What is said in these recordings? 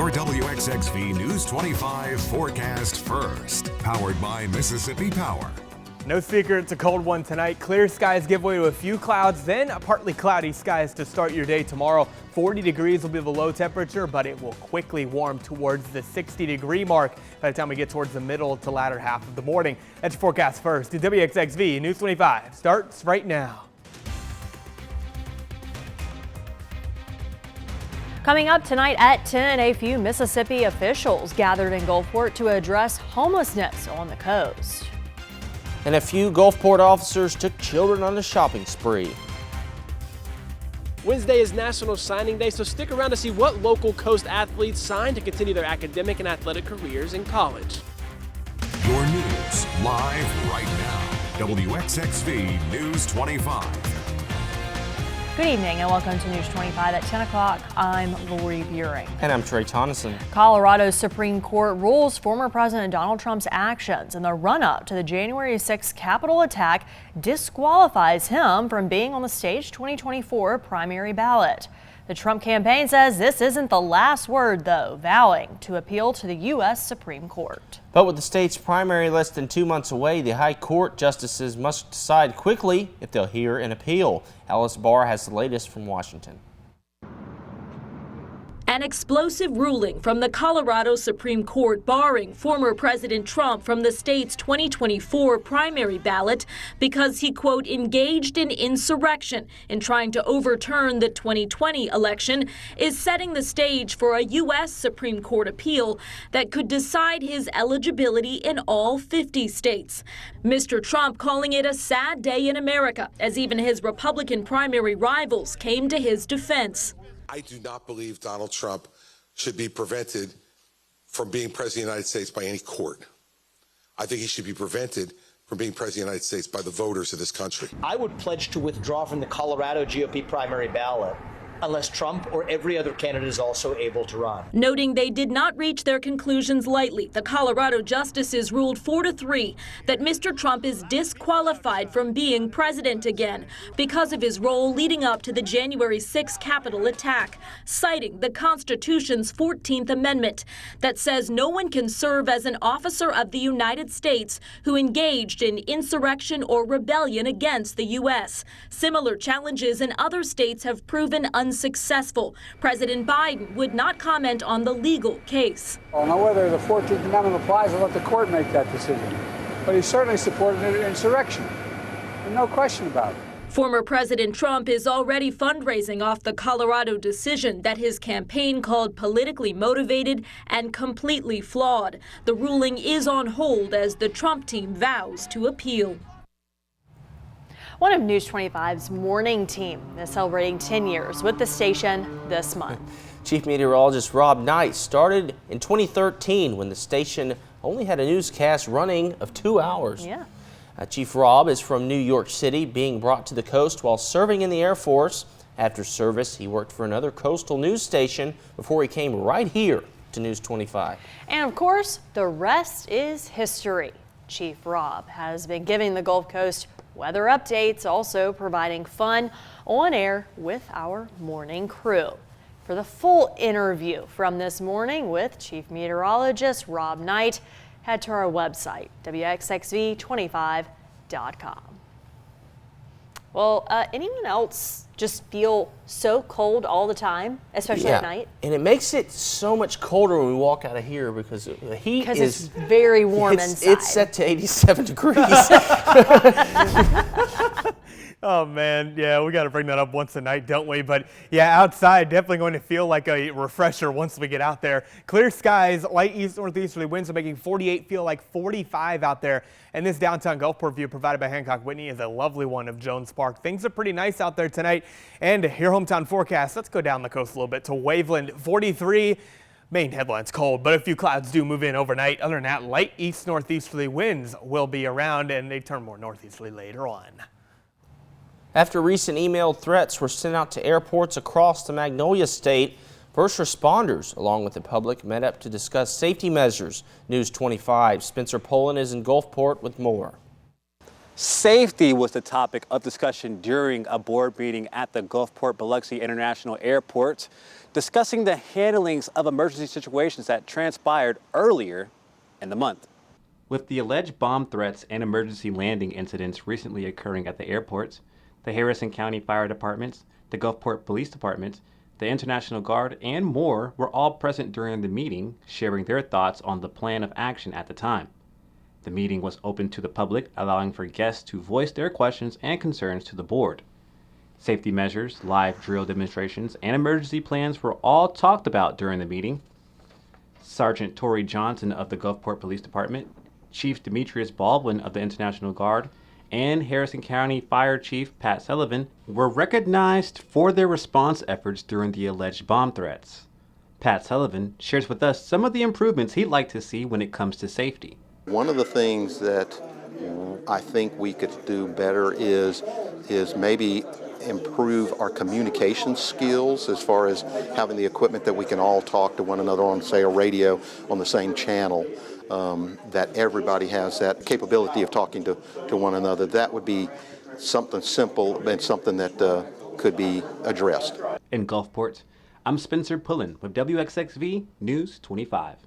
Your WXXV News 25 forecast first. Powered by Mississippi Power. No secret, it's a cold one tonight. Clear skies give way to a few clouds, then partly cloudy skies to start your day tomorrow. 40 degrees will be the low temperature, but it will quickly warm towards the 60-degree mark by the time we get towards the middle to latter half of the morning. That's your forecast first. The WXXV News 25 starts right now. Coming up tonight at 10, a few Mississippi officials gathered in Gulfport to address homelessness on the coast. And a few Gulfport officers took children on a shopping spree. Wednesday is National Signing Day, so stick around to see what local coast athletes signed to continue their academic and athletic careers in college. Your news live right now. WXXV News 25. Good evening and welcome to News 25 at 10 o'clock. I'm Vorick Buhring. And I'm Trey Tonnessen. Colorado's Supreme Court rules former President Donald Trump's actions in the run-up to the January 6th Capitol attack disqualifies him from being on the staged 2024 primary ballot. The Trump campaign says this isn't the last word, though, vowing to appeal to the U.S. Supreme Court. But with the state's primary less than 2 months away, the High Court justices must decide quickly if they'll hear an appeal. Alice Barr has the latest from Washington. An explosive ruling from the Colorado Supreme Court barring former President Trump from the state's 2024 primary ballot because he, quote, engaged in insurrection in trying to overturn the 2020 election is setting the stage for a U.S. Supreme Court appeal that could decide his eligibility in all 50 states. Mr. Trump calling it a sad day in America as even his Republican primary rivals came to his defense. I do not believe Donald Trump should be prevented from being president of the United States by any court. I think he should be prevented from being president of the United States by the voters of this country. I would pledge to withdraw from the Colorado GOP primary ballot unless Trump or every other candidate is also able to run. Noting they did not reach their conclusions lightly, the Colorado justices ruled 4-3 that Mr. Trump is disqualified from being president again because of his role leading up to the January 6th Capitol attack, citing the Constitution's 14th Amendment that says no one can serve as an officer of the United States who engaged in insurrection or rebellion against the U.S. Similar challenges in other states have proven unsuccessful. President Biden would not comment on the legal case. Well, now whether the 14th Amendment applies, I'll let the court make that decision. But he certainly supported an insurrection. No question about it. Former President Trump is already fundraising off the Colorado decision that his campaign called politically motivated and completely flawed. The ruling is on hold as the Trump team vows to appeal. One of News 25's morning team is celebrating 10 years with the station this month. Chief Meteorologist Rob Knight started in 2013 when the station only had a newscast running of 2 hours. Yeah. Chief Rob is from New York City, being brought to the coast while serving in the Air Force. After service, he worked for another coastal news station before he came right here to News 25. And of course, the rest is history. Chief Rob has been giving the Gulf Coast weather updates, also providing fun on air with our morning crew. For the full interview from this morning with Chief Meteorologist Rob Knight, head to our website, WXXV25.com. Well, anyone else just feel so cold all the time, especially at night? And it makes it so much colder when we walk out of here because the heat is it's very warm inside. It's set to 87 degrees. Oh man, yeah, we got to bring that up once a night, don't we? But yeah, outside definitely going to feel like a refresher once we get out there. Clear skies, light east northeasterly winds are making 48 feel like 45 out there. And this downtown Gulfport view provided by Hancock Whitney is a lovely one of Jones Park. Things are pretty nice out there tonight. And your hometown forecast, let's go down the coast a little bit to Waveland, 43. Main headlines cold, but a few clouds do move in overnight. Other than that, light east northeasterly winds will be around and they turn more northeasterly later on. After recent emailed threats were sent out to airports across the Magnolia State, first responders, along with the public, met up to discuss safety measures. News 25, Spencer Poland is in Gulfport with more. Safety was the topic of discussion during a board meeting at the Gulfport Biloxi International Airport, discussing the handlings of emergency situations that transpired earlier in the month. With the alleged bomb threats and emergency landing incidents recently occurring at the airports, the Harrison County Fire Departments, the Gulfport Police Department, the International Guard, and more were all present during the meeting, sharing their thoughts on the plan of action at the time. The meeting was open to the public, allowing for guests to voice their questions and concerns to the board. Safety measures, live drill demonstrations, and emergency plans were all talked about during the meeting. Sergeant Tori Johnson of the Gulfport Police Department, Chief Demetrius Baldwin of the International Guard, and Harrison County Fire Chief Pat Sullivan were recognized for their response efforts during the alleged bomb threats. Pat Sullivan shares with us some of the improvements he'd like to see when it comes to safety. One of the things that I think we could do better is maybe improve our communication skills as far as having the equipment that we can all talk to one another on, say, a radio on the same channel, that everybody has that capability of talking to one another. That would be something simple and something that could be addressed. In Gulfport, I'm Spencer Pullen with WXXV News 25.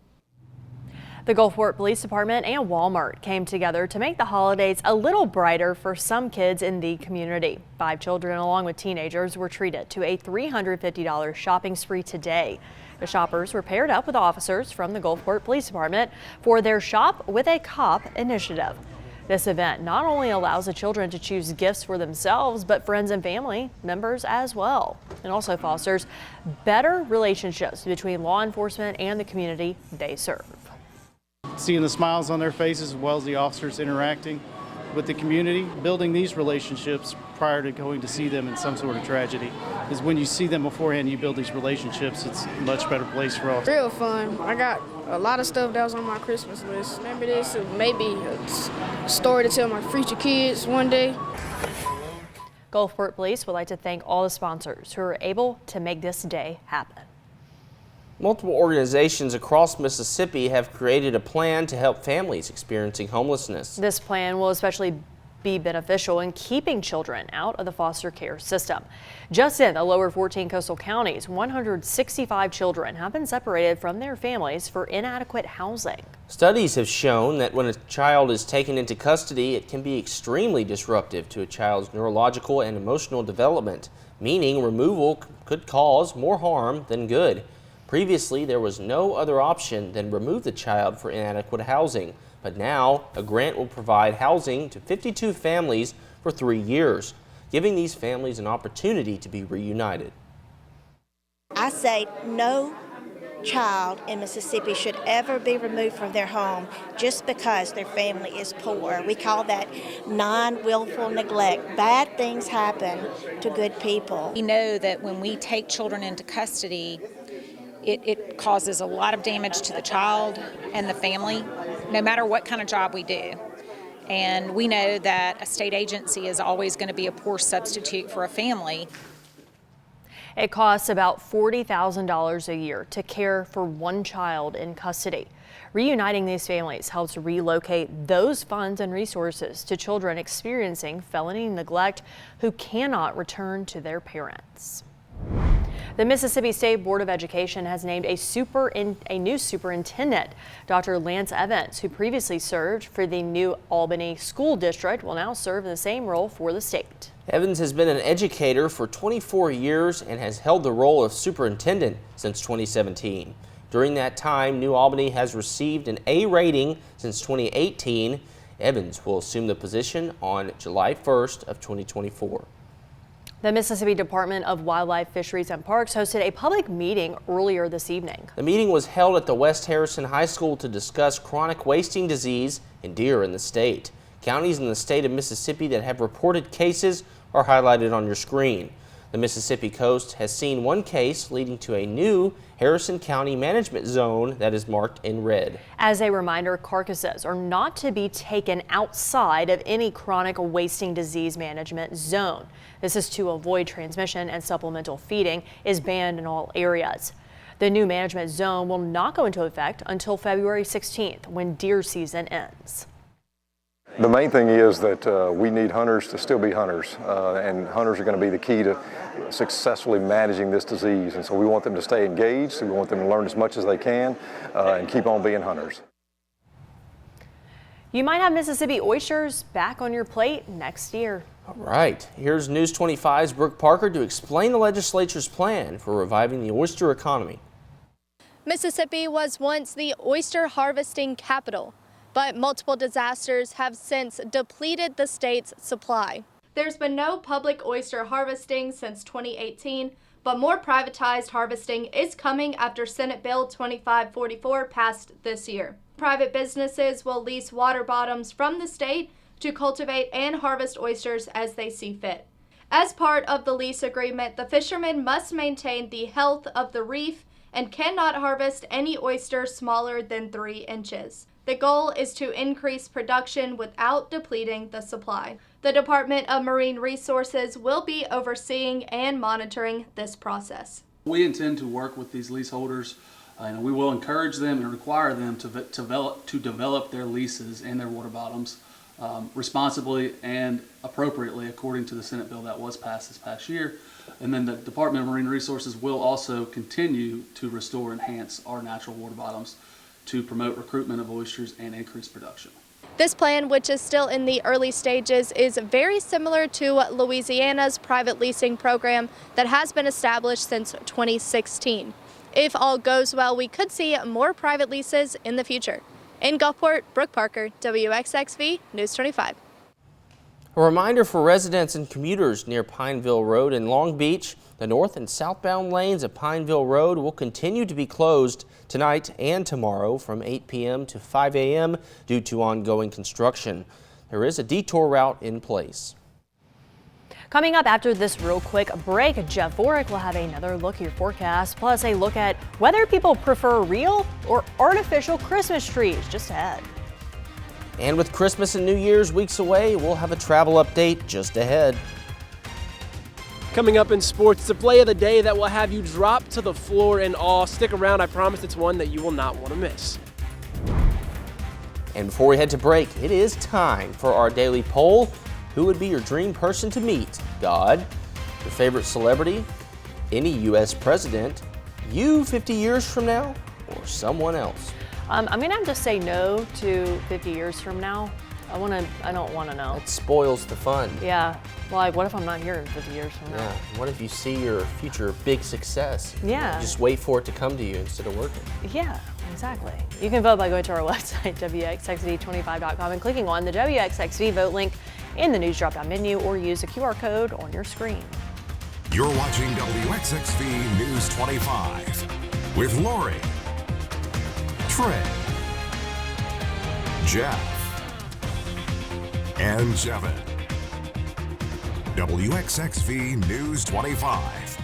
The Gulfport Police Department and Walmart came together to make the holidays a little brighter for some kids in the community. 5 children along with teenagers were treated to a $350 shopping spree today. The shoppers were paired up with officers from the Gulfport Police Department for their Shop with a Cop initiative. This event not only allows the children to choose gifts for themselves, but friends and family members as well. It also fosters better relationships between law enforcement and the community they serve. Seeing the smiles on their faces as well as the officers interacting with the community, building these relationships prior to going to see them in some sort of tragedy. Is when you see them beforehand, you build these relationships, it's a much better place for all. Real fun. I got a lot of stuff that was on my Christmas list. Maybe this or maybe a story to tell my future kids one day. Gulfport Police would like to thank all the sponsors who are able to make this day happen. Multiple organizations across Mississippi have created a plan to help families experiencing homelessness. This plan will especially be beneficial in keeping children out of the foster care system. Just in the lower 14 coastal counties, 165 children have been separated from their families for inadequate housing. Studies have shown that when a child is taken into custody, it can be extremely disruptive to a child's neurological and emotional development, meaning removal could cause more harm than good. Previously, there was no other option than remove the child for inadequate housing, but now a grant will provide housing to 52 families for 3 years, giving these families an opportunity to be reunited. I say no child in Mississippi should ever be removed from their home just because their family is poor. We call that non-willful neglect. Bad things happen to good people. We know that when we take children into custody, it causes a lot of damage to the child and the family, no matter what kind of job we do. And we know that a state agency is always going to be a poor substitute for a family. It costs about $40,000 a year to care for one child in custody. Reuniting these families helps relocate those funds and resources to children experiencing felony neglect who cannot return to their parents. The Mississippi State Board of Education has named a new superintendent. Dr. Lance Evans, who previously served for the New Albany School District, will now serve in the same role for the state. Evans has been an educator for 24 years and has held the role of superintendent since 2017. During that time, New Albany has received an A rating since 2018. Evans will assume the position on July 1st of 2024. The Mississippi Department of Wildlife, Fisheries and Parks hosted a public meeting earlier this evening. The meeting was held at the West Harrison High School to discuss chronic wasting disease in deer in the state. Counties in the state of Mississippi that have reported cases are highlighted on your screen. The Mississippi coast has seen one case leading to a new Harrison County management zone that is marked in red. As a reminder, carcasses are not to be taken outside of any chronic wasting disease management zone. This is to avoid transmission, and supplemental feeding is banned in all areas. The new management zone will not go into effect until February 16th when deer season ends. The main thing is that we need hunters to still be hunters, and hunters are going to be the key to successfully managing this disease. And so we want them to stay engaged, we want them to learn as much as they can, and keep on being hunters. You might have Mississippi oysters back on your plate next year. All right, here's News 25's Brooke Parker to explain the legislature's plan for reviving the oyster economy. Mississippi was once the oyster harvesting capital, but multiple disasters have since depleted the state's supply. There's been no public oyster harvesting since 2018, but more privatized harvesting is coming after Senate Bill 2544 passed this year. Private businesses will lease water bottoms from the state to cultivate and harvest oysters as they see fit. As part of the lease agreement, the fishermen must maintain the health of the reef and cannot harvest any oysters smaller than 3 inches. The goal is to increase production without depleting the supply. The Department of Marine Resources will be overseeing and monitoring this process. We intend to work with these leaseholders, and we will encourage them and require them to develop their leases and their water bottoms responsibly and appropriately according to the Senate bill that was passed this past year. And then the Department of Marine Resources will also continue to restore and enhance our natural water bottoms to promote recruitment of oysters and increase production. This plan, which is still in the early stages, is very similar to Louisiana's private leasing program that has been established since 2016. If all goes well, we could see more private leases in the future. In Gulfport, Brooke Parker, WXXV News 25. A reminder for residents and commuters near Pineville Road in Long Beach, the north and southbound lanes of Pineville Road will continue to be closed tonight and tomorrow from 8 p.m. to 5 a.m. due to ongoing construction. There is a detour route in place. Coming up after this real quick break, Jeff Vorick will have another look at your forecast, plus a look at whether people prefer real or artificial Christmas trees just ahead. And with Christmas and New Year's weeks away, we'll have a travel update just ahead. Coming up in sports, the play of the day that will have you drop to the floor in awe. Stick around, I promise it's one that you will not want to miss. And before we head to break, it is time for our daily poll. Who would be your dream person to meet? God, your favorite celebrity, any U.S. president, you 50 years from now, or someone else? I'm going to have to say no to 50 years from now. I don't want to know. It spoils the fun. Yeah. Well, like, what if I'm not here in 50 years from now? Yeah. What if you see your future big success? Yeah. Just wait for it to come to you instead of working. Yeah, exactly. You can vote by going to our website, WXXV25.com, and clicking on the WXXV vote link in the news drop-down menu, or use a QR code on your screen. You're watching WXXV News 25 with Lori, Trey, Jeff, and Jevan. WXXV News 25.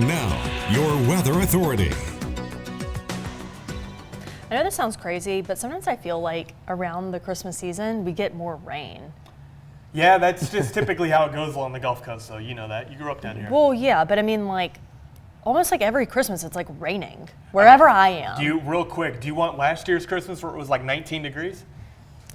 And now, your weather authority. I know this sounds crazy, but sometimes I feel like around the Christmas season, we get more rain. Yeah, that's just typically how it goes along the Gulf Coast, so you know that. You grew up down here. Well, yeah, but I mean, like, almost like every Christmas, it's like raining wherever I am. Real quick, do you want last year's Christmas where it was like 19 degrees?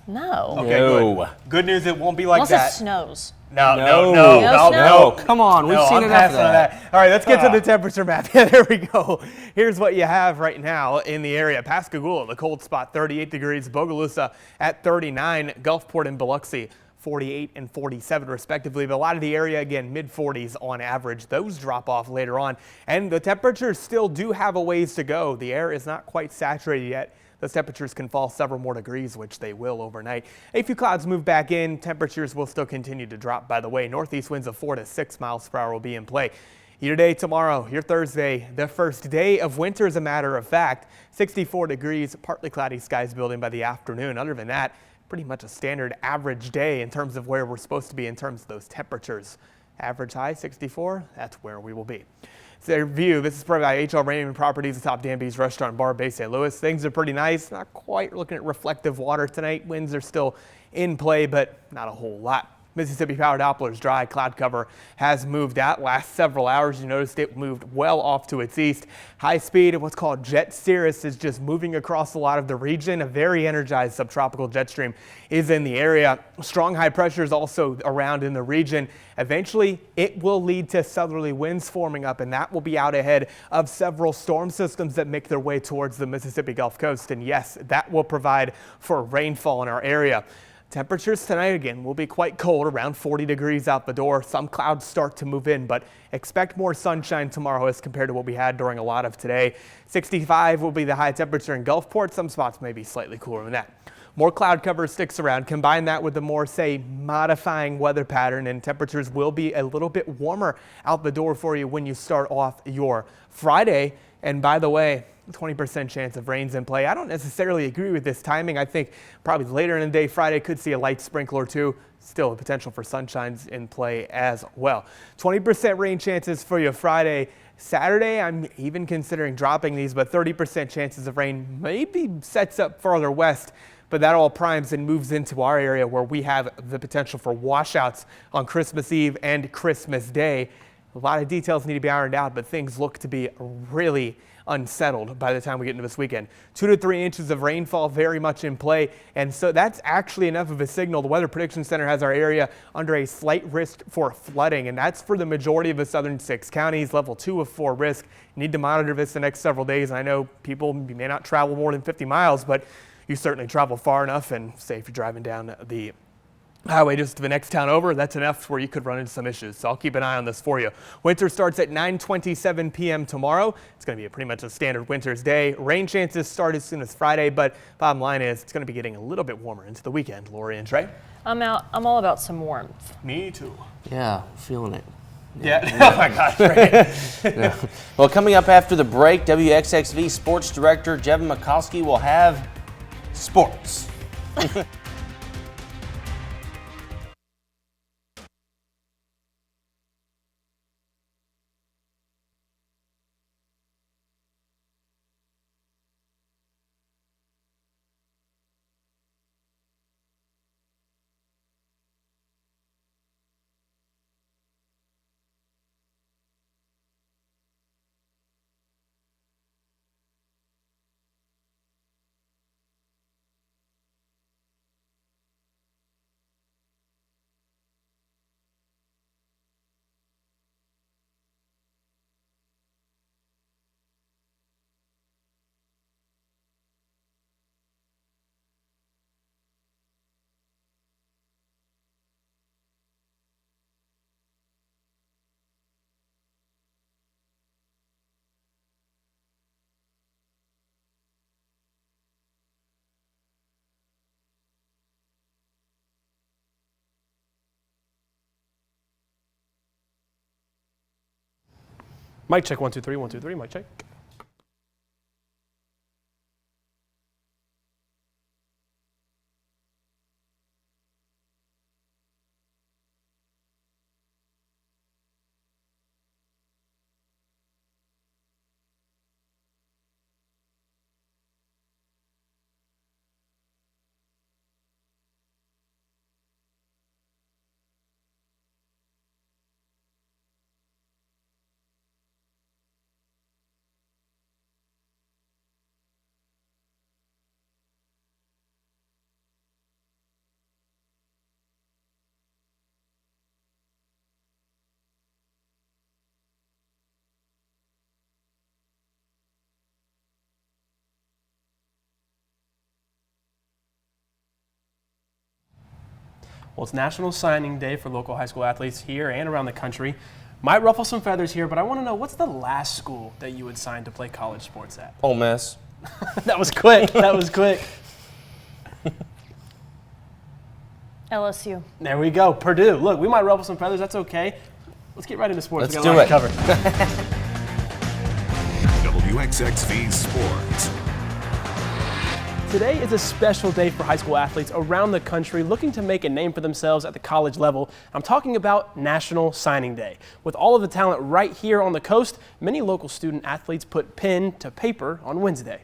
No. Okay, good. Good news, it won't be like Unless that. it snows. No. Come on, we've seen I'm enough of passing on that. All right, let's get to the temperature map. Yeah, there we go. Here's what you have right now in the area. Pascagoula, the cold spot, 38 degrees. Bogalusa at 39. Gulfport and Biloxi, 48 and 47 respectively. But a lot of the area, again, mid-40s on average. Those drop off later on. And the temperatures still do have a ways to go. The air is not quite saturated yet. Those temperatures can fall several more degrees, which they will overnight. A few clouds move back in. Temperatures will still continue to drop, by the way. Northeast winds of 4 to 6 miles per hour will be in play. Your day tomorrow, your Thursday, the first day of winter, as a matter of fact. 64 degrees, partly cloudy skies building by the afternoon. Other than that, pretty much a standard average day in terms of where we're supposed to be in terms of those temperatures. Average high 64, that's where we will be. So their view, this is provided by H.L. Raymond Properties, atop Danby's Restaurant and Bar, Bay St. Louis. Things are pretty nice. Not quite looking at reflective water tonight. Winds are still in play, but not a whole lot. Mississippi Power Doppler's dry cloud cover has moved out. Last several hours, you noticed it moved well off to its east. High speed and what's called jet cirrus is just moving across a lot of the region. A very energized subtropical jet stream is in the area. Strong high pressure is also around in the region. Eventually, it will lead to southerly winds forming up, and that will be out ahead of several storm systems that make their way towards the Mississippi Gulf Coast. And yes, that will provide for rainfall in our area. Temperatures tonight again will be quite cold, around 40 degrees out the door. Some clouds start to move in, but expect more sunshine tomorrow as compared to what we had during a lot of today. 65 will be the high temperature in Gulfport. Some spots may be slightly cooler than that. More cloud cover sticks around. Combine that with the more, say, modifying weather pattern, and temperatures will be a little bit warmer out the door for you when you start off your Friday. And by the way, 20% chance of rains in play. I don't necessarily agree with this timing. I think probably later in the day, Friday could see a light sprinkle or two. Still a potential for sunshine's in play as well. 20% rain chances for you Friday. Saturday, I'm even considering dropping these, but 30% chances of rain maybe sets up farther west. But that all primes and moves into our area where we have the potential for washouts on Christmas Eve and Christmas Day. A lot of details need to be ironed out, but things look to be really unsettled by the time we get into this weekend. 2 to 3 inches of rainfall very much in play, and so that's actually enough of a signal. The Weather Prediction Center has our area under a slight risk for flooding, and that's for the majority of the southern 6 counties. Level 2 of 4 risk. You need to monitor this the next several days. I know people may not travel more than 50 miles, but you certainly travel far enough, and say if you're driving down the highway just to the next town over, that's enough where you could run into some issues. So I'll keep an eye on this for you. Winter starts at 9:27 p.m. tomorrow. It's going to be pretty much a standard winter's day. Rain chances start as soon as Friday, but bottom line is it's going to be getting a little bit warmer into the weekend. Lori and Trey? I'm all about some warmth. Me too. Yeah, feeling it. Yeah. Oh my gosh, Trey. Yeah. Well, coming up after the break, WXXV Sports Director Jevan McCoskey will have sports. Mic check, 1, 2, 3, 1, 2, 3, mic check. Well, it's National Signing Day for local high school athletes here and around the country. Might ruffle some feathers here, but I want to know, what's the last school that you would sign to play college sports at? Ole Miss. That was quick. That was quick. LSU. There we go. Purdue. Look, we might ruffle some feathers. That's okay. Let's get right into sports. Let's do it. Cover. WXXV Sports. Today is a special day for high school athletes around the country looking to make a name for themselves at the college level. I'm talking about National Signing Day. With all of the talent right here on the coast, many local student athletes put pen to paper on Wednesday.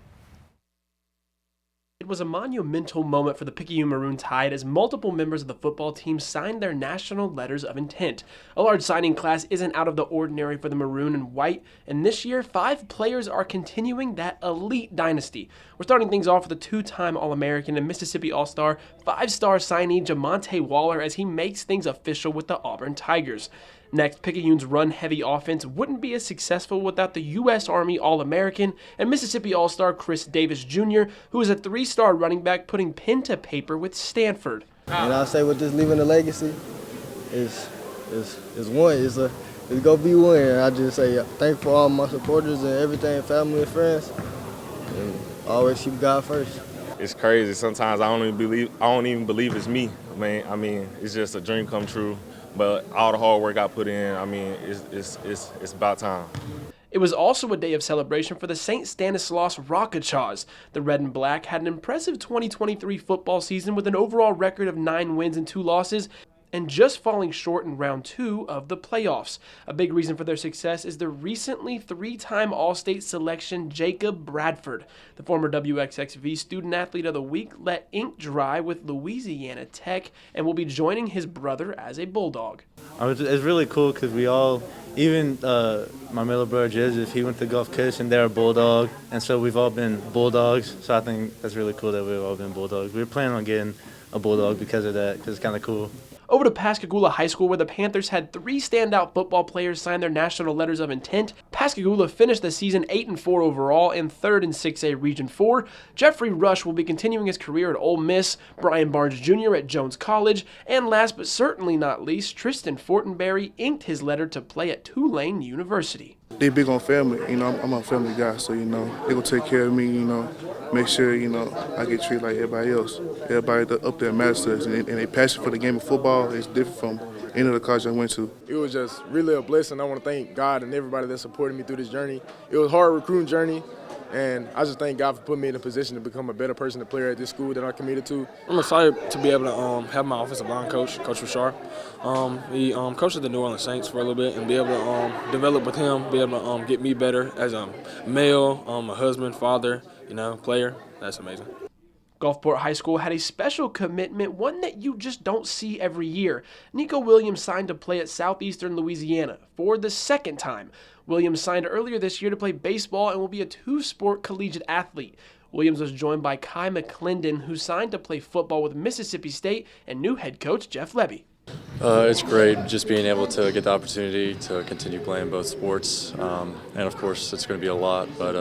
It was a monumental moment for the Picayune Maroon Tide as multiple members of the football team signed their national letters of intent. A large signing class isn't out of the ordinary for the Maroon and White, and this year 5 players are continuing that elite dynasty. We're starting things off with a 2-time All-American and Mississippi All-Star, 5-star signee Jamonte Waller as he makes things official with the Auburn Tigers. Next, Picayune's run-heavy offense wouldn't be as successful without the U.S. Army All-American and Mississippi All-Star Chris Davis Jr., who is a 3-star running back putting pen to paper with Stanford. And I say with this leaving a legacy is one. It's gonna be one. I just say thank for all my supporters and everything, family and friends, and always keep God first. It's crazy. Sometimes I don't even believe it's me. I mean, it's just a dream come true. But all the hard work I put in, I mean, it's about time. It was also a day of celebration for the St. Stanislaus Rockachas. The Red and Black had an impressive 2023 football season with an overall record of 9 wins and 2 losses, and just falling short in round 2 of the playoffs. A big reason for their success is the recently 3-time All-State selection Jacob Bradford. The former WXXV Student Athlete of the Week let ink dry with Louisiana Tech and will be joining his brother as a Bulldog. It's really cool because we all, even my middle brother Joseph, he went to Gulf Coast and they're a Bulldog, and so we've all been Bulldogs. So I think that's really cool that we've all been Bulldogs. We were planning on getting a Bulldog because of that, because it's kind of cool. Over to Pascagoula High School, where the Panthers had 3 standout football players sign their national letters of intent. Pascagoula finished the season 8-4 overall and 3rd in 6A Region 4. Jeffrey Rush will be continuing his career at Ole Miss, Brian Barnes Jr. at Jones College, and last but certainly not least, Tristan Fortenberry inked his letter to play at Tulane University. They big on family, I'm a family guy, so, they gonna take care of me, make sure, I get treated like everybody else. Everybody up there matters to us, and they passion for the game of football is different from any other college I went to. It was just really a blessing. I want to thank God and everybody that supported me through this journey. It was a hard recruiting journey, and I just thank God for putting me in a position to become a better person, a player at this school that I committed to. I'm excited to be able to have my offensive line coach, Coach Rashard. He coached the New Orleans Saints for a little bit, and be able to develop with him, be able to get me better as a male, a husband, father, player. That's amazing. Gulfport High School had a special commitment, one that you just don't see every year. Nico Williams signed to play at Southeastern Louisiana for the 2nd time. Williams signed earlier this year to play baseball and will be a 2-sport collegiate athlete. Williams was joined by Kai McClendon, who signed to play football with Mississippi State, and new head coach Jeff Levy. It's great just being able to get the opportunity to continue playing both sports, and of course it's going to be a lot, but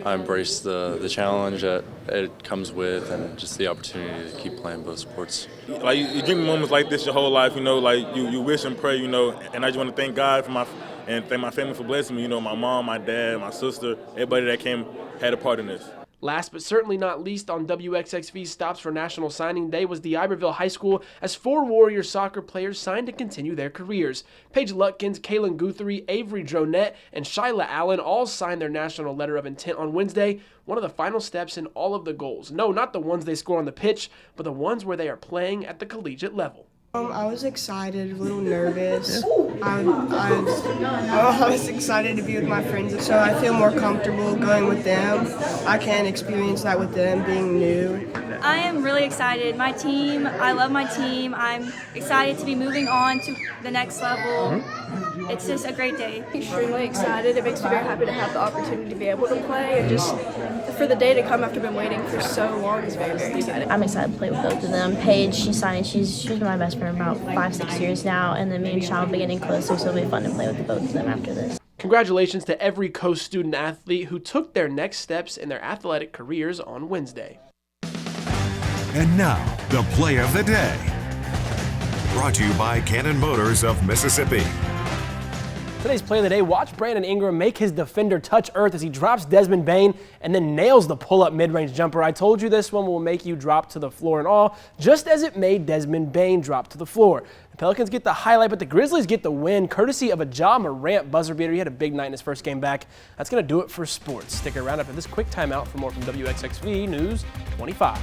I embrace the challenge that it comes with and just the opportunity to keep playing both sports. Like you dream moments like this your whole life, like you wish and pray, and I just want to thank God and thank my family for blessing me, my mom, my dad, my sister, everybody that had a part in this. Last but certainly not least on WXXV's stops for National Signing Day was the Iberville High School, as 4 Warrior soccer players signed to continue their careers. Paige Lutkins, Kaylin Guthrie, Avery Dronette, and Shyla Allen all signed their national letter of intent on Wednesday, one of the final steps in all of the goals. No, not the ones they score on the pitch, but the ones where they are playing at the collegiate level. I was excited, a little nervous. I was excited to be with my friends, so I feel more comfortable going with them. I can experience that with them being new. I am really excited. My team, I love my team. I'm excited to be moving on to the next level. It's just a great day. Extremely excited. It makes me very happy to have the opportunity to be able to play, and just for the day to come after been waiting for so long is very, very exciting. I'm excited to play with both of them. Paige, she signed. She's been my best friend about 5-6 years now, and then me and Sean will be getting closer, so it'll be fun to play with the both of them after this. Congratulations to every Coast student athlete who took their next steps in their athletic careers on Wednesday. And now, the play of the day. Brought to you by Cannon Motors of Mississippi. Today's play of the day, watch Brandon Ingram make his defender touch earth as he drops Desmond Bain and then nails the pull-up mid-range jumper. I told you this one will make you drop to the floor and all, just as it made Desmond Bain drop to the floor. The Pelicans get the highlight, but the Grizzlies get the win, courtesy of a Ja Morant buzzer beater. He had a big night in his first game back. That's going to do it for sports. Stick around after this quick timeout for more from WXXV News 25.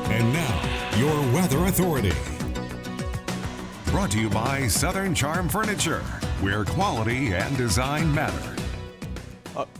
And now, your Weather Authority. Brought to you by Southern Charm Furniture, where quality and design matter.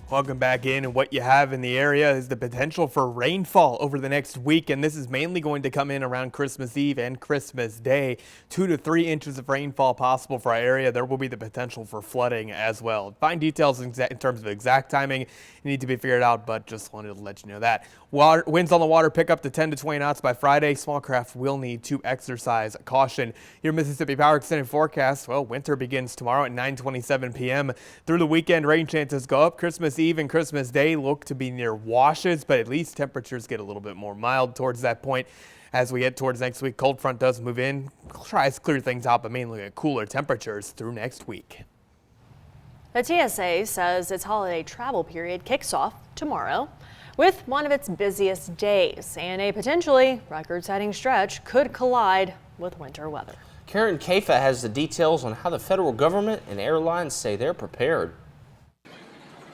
Welcome back in, and what you have in the area is the potential for rainfall over the next week, and this is mainly going to come in around Christmas Eve and Christmas Day. 2 to 3 inches of rainfall possible for our area. There will be the potential for flooding as well. Fine details in terms of exact timing need to be figured out, but just wanted to let you know that. Winds on the water pick up to 10 to 20 knots by Friday. Small craft will need to exercise caution. Your Mississippi Power extended forecast, well, winter begins tomorrow at 9:27 p.m. Through the weekend, rain chances go up. Christmas Eve and Christmas Day look to be near washes, but at least temperatures get a little bit more mild towards that point. As we get towards next week, cold front does move in, tries to clear things out, but mainly at cooler temperatures through next week. The TSA says its holiday travel period kicks off tomorrow with one of its busiest days, and a potentially record-setting stretch could collide with winter weather. Karen Kafa has the details on how the federal government and airlines say they're prepared.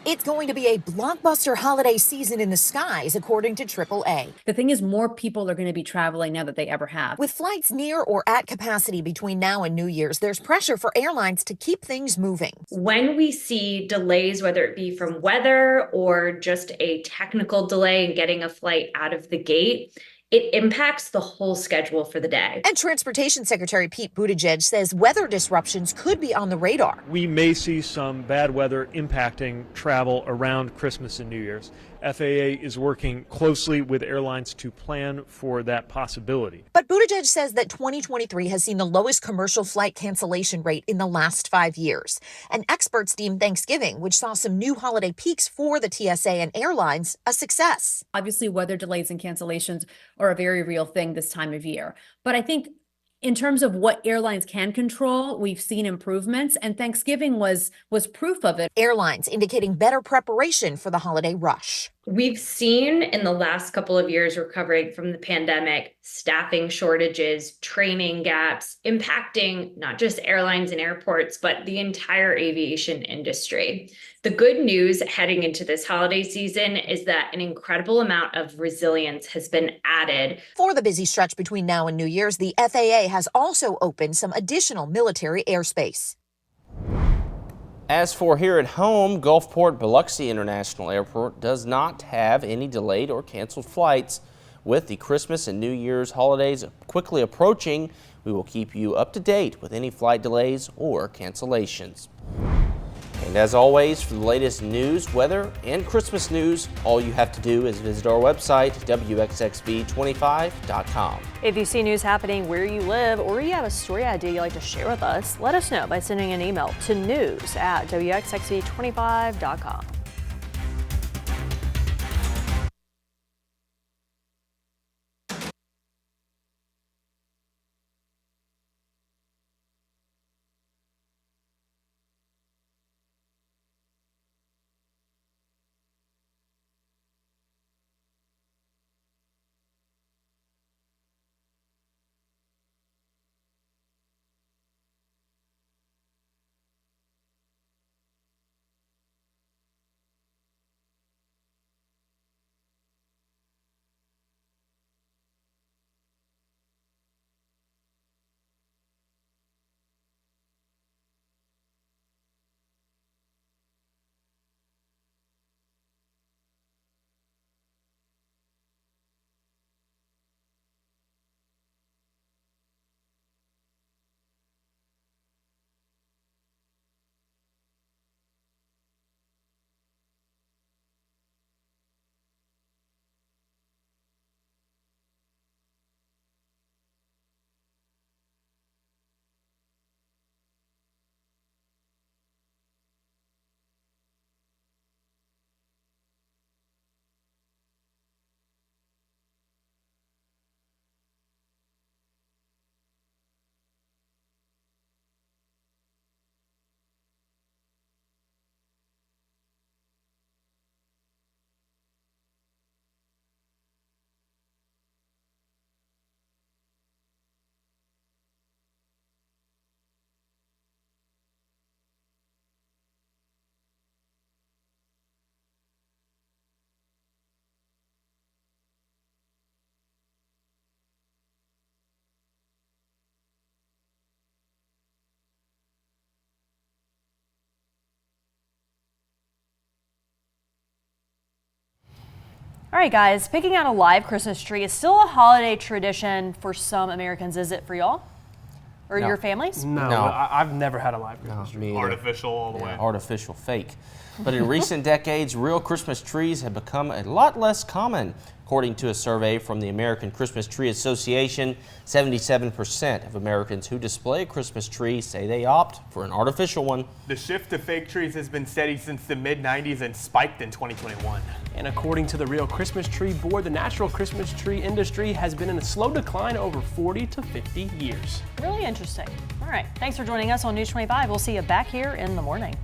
It's going to be a blockbuster holiday season in the skies, according to AAA. The thing is, more people are going to be traveling now that they ever have. With flights near or at capacity between now and New Year's, there's pressure for airlines to keep things moving. When we see delays, whether it be from weather or just a technical delay in getting a flight out of the gate, it impacts the whole schedule for the day. And Transportation Secretary Pete Buttigieg says weather disruptions could be on the radar. We may see some bad weather impacting travel around Christmas and New Year's. FAA is working closely with airlines to plan for that possibility. But Buttigieg says that 2023 has seen the lowest commercial flight cancellation rate in the last 5 years. And experts deem Thanksgiving, which saw some new holiday peaks for the TSA and airlines, a success. Obviously, weather delays and cancellations are a very real thing this time of year. But I think in terms of what airlines can control, we've seen improvements, and Thanksgiving was proof of it. Airlines indicating better preparation for the holiday rush. We've seen in the last couple of years recovering from the pandemic, staffing shortages, training gaps, impacting not just airlines and airports, but the entire aviation industry. The good news heading into this holiday season is that an incredible amount of resilience has been added. For the busy stretch between now and New Year's, the FAA has also opened some additional military airspace. As for here at home, Gulfport Biloxi International Airport does not have any delayed or canceled flights. With the Christmas and New Year's holidays quickly approaching, we will keep you up to date with any flight delays or cancellations. And as always, for the latest news, weather, and Christmas news, all you have to do is visit our website, WXXV25.com. If you see news happening where you live or you have a story idea you'd like to share with us, let us know by sending an email to news@WXXV25.com. All right, guys, picking out a live Christmas tree is still a holiday tradition for some Americans. Is it for y'all or your families? No. I've never had a live Christmas tree. Artificial all the way. Artificial, fake. But in recent decades, real Christmas trees have become a lot less common. According to a survey from the American Christmas Tree Association, 77% of Americans who display a Christmas tree say they opt for an artificial one. The shift to fake trees has been steady since the mid-90s and spiked in 2021. And according to the Real Christmas Tree Board, the natural Christmas tree industry has been in a slow decline over 40 to 50 years. Really interesting. All right, thanks for joining us on News 25. We'll see you back here in the morning.